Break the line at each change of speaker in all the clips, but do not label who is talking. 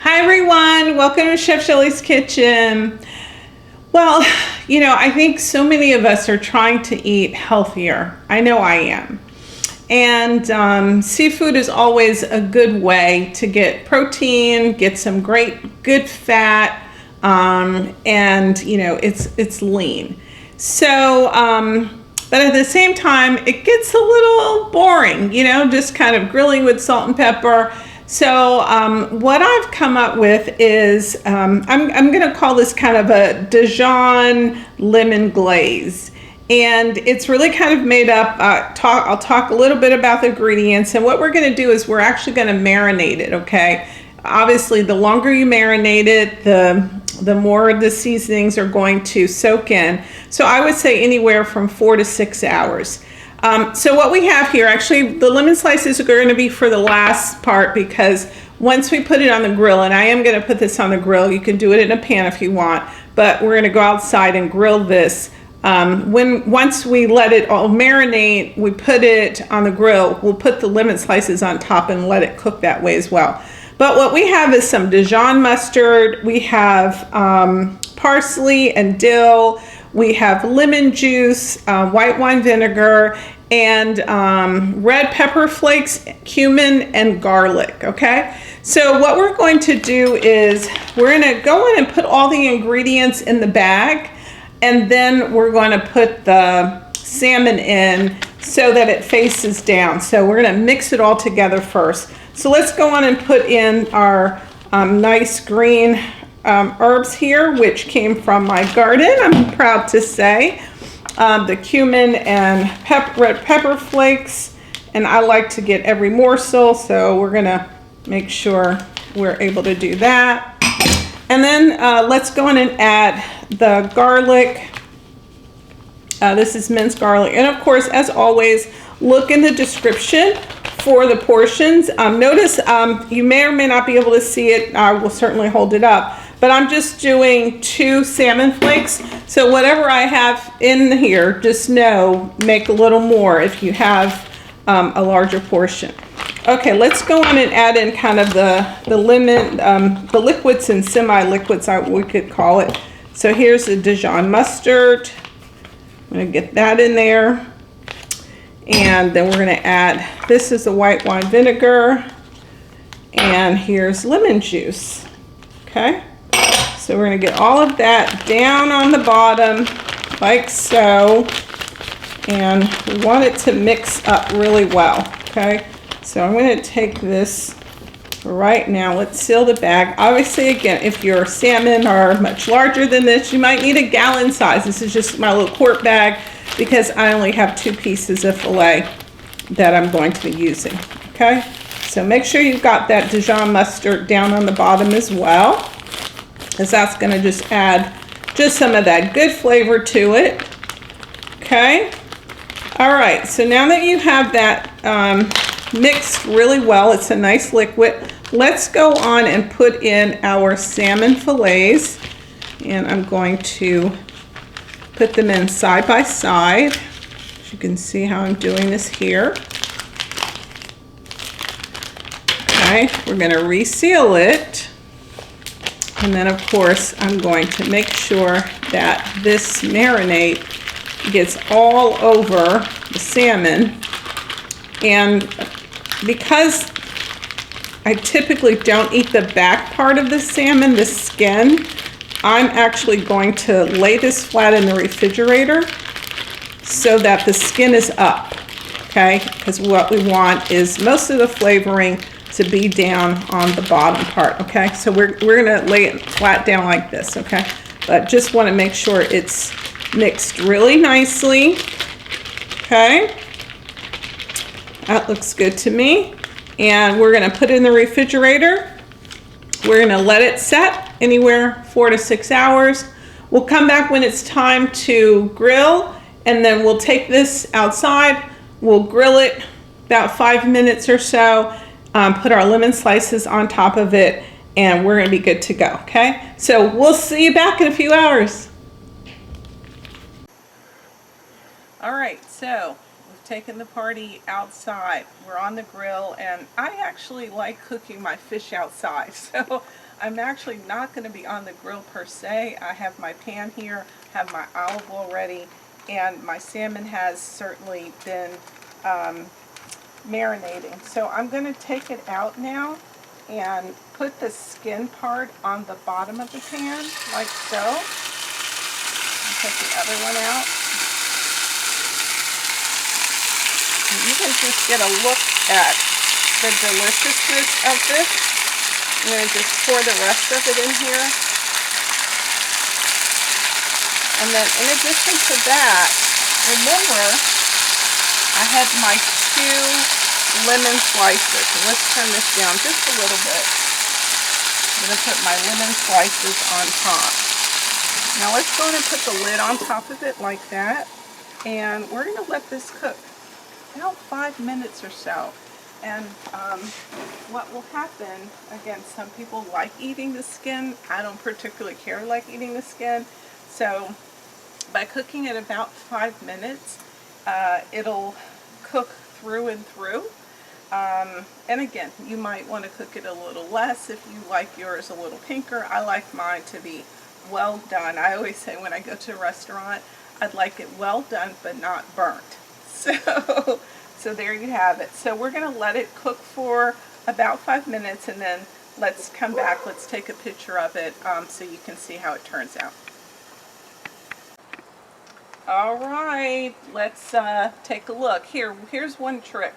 Hi everyone, welcome to Chef Shelley's Kitchen. Well, I think so many of us are trying to eat healthier. I know I am. And seafood is always a good way to get protein, get some good fat, and it's lean. So, but at the same time, it gets a little boring, just kind of grilling with salt and pepper. So what I've come up with is, I'm going to call this kind of a Dijon lemon glaze. And it's really kind of made up, I'll talk a little bit about the ingredients. And what we're going to do is we're actually going to marinate it, okay? Obviously, the longer you marinate it, the more the seasonings are going to soak in. So I would say anywhere from 4 to 6 hours. So what we have here, actually the lemon slices are going to be for the last part, because once we put it on the grill, and I am going to put this on the grill, you can do it in a pan if you want, but we're going to go outside and grill this. Once we let it all marinate, we put it on the grill, we'll put the lemon slices on top and let it cook that way as well. But what we have is some Dijon mustard, we have parsley and dill, we have lemon juice, white wine vinegar, and red pepper flakes, cumin, and garlic, okay? So what we're going to do is we're going to go in and put all the ingredients in the bag, and then we're going to put the salmon in so that it faces down. So we're going to mix it all together first. So let's go on and put in our nice green herbs here, which came from my garden, I'm proud to say. The cumin and red pepper flakes, and I like to get every morsel, so we're gonna make sure we're able to do that. And then let's go in and add the garlic. This is minced garlic, and of course, as always, look in the description for the portions. Notice you may or may not be able to see it. I will certainly hold it up. But I'm just doing 2 salmon flakes. So whatever I have in here, just make a little more if you have a larger portion. Okay, let's go on and add in kind of the lemon, the liquids and semi-liquids, we could call it. So here's the Dijon mustard. I'm gonna get that in there. And then we're gonna add, this is the white wine vinegar. And here's lemon juice, okay? So we're going to get all of that down on the bottom like so, and we want it to mix up really well, okay? So I'm going to take this right now. Let's seal the bag. Obviously, again, if your salmon are much larger than this, you might need a gallon size. This is just my little quart bag because I only have 2 pieces of filet that I'm going to be using, okay? So make sure you've got that Dijon mustard down on the bottom as well, because that's going to just add just some of that good flavor to it. Okay. All right. So now that you have that mixed really well, it's a nice liquid. Let's go on and put in our salmon fillets. And I'm going to put them in side by side. As you can see how I'm doing this here. Okay. We're going to reseal it. And then, of course, I'm going to make sure that this marinade gets all over the salmon. And because I typically don't eat the back part of the salmon, the skin, I'm actually going to lay this flat in the refrigerator so that the skin is up, okay? Because what we want is most of the flavoring to be down on the bottom part, okay? So we're gonna lay it flat down like this, okay? But just wanna make sure it's mixed really nicely, okay? That looks good to me. And we're gonna put it in the refrigerator. We're gonna let it set anywhere 4 to 6 hours. We'll come back when it's time to grill, and then we'll take this outside, we'll grill it about 5 minutes or so, put our lemon slices on top of it, and we're gonna be good to go, okay? So we'll see you back in a few hours. All right, so we've taking the party outside. We're on the grill, and I actually like cooking my fish outside. So I'm actually not going to be on the grill per se. I have my pan here, have my olive oil ready, and my salmon has certainly been marinating. So I'm going to take it out now and put the skin part on the bottom of the pan, like so. And put the other one out. And you can just get a look at the deliciousness of this. I'm going to just pour the rest of it in here. And then in addition to that, remember, I had my 2 lemon slices. And let's turn this down just a little bit. I'm going to put my lemon slices on top. Now let's go ahead and put the lid on top of it like that. And we're going to let this cook about 5 minutes or so. And what will happen, again, some people like eating the skin. I don't particularly care like eating the skin. So by cooking it about 5 minutes, it'll cook through and through. And again, you might want to cook it a little less if you like yours a little pinker. I like mine to be well done. I always say when I go to a restaurant, I'd like it well done but not burnt. So there you have it. So we're going to let it cook for about 5 minutes, and then let's come back. Let's take a picture of it so you can see how it turns out. All right, let's take a look. Here's one trick.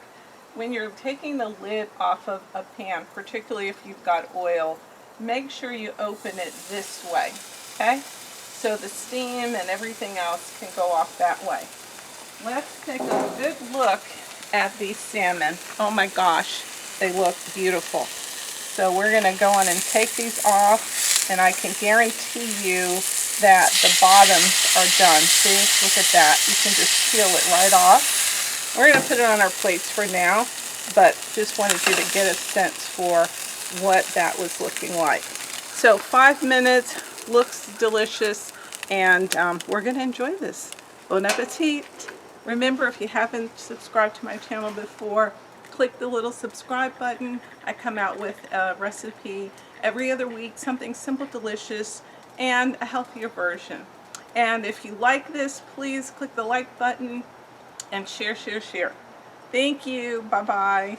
When you're taking the lid off of a pan, particularly if you've got oil, make sure you open it this way, okay? So the steam and everything else can go off that way. Let's take a good look at these salmon. Oh my gosh, they look beautiful. So we're going to go on and take these off, and I can guarantee you that the bottoms are done. See, look at that. You can just peel it right off. We're going to put it on our plates for now, but just wanted you to get a sense for what that was looking like. So 5 minutes, looks delicious, and we're going to enjoy this. Bon appetit! Remember, if you haven't subscribed to my channel before, click the little subscribe button. I come out with a recipe every other week, something simple, delicious, and a healthier version. And if you like this, please click the like button and share. Thank you. Bye-bye.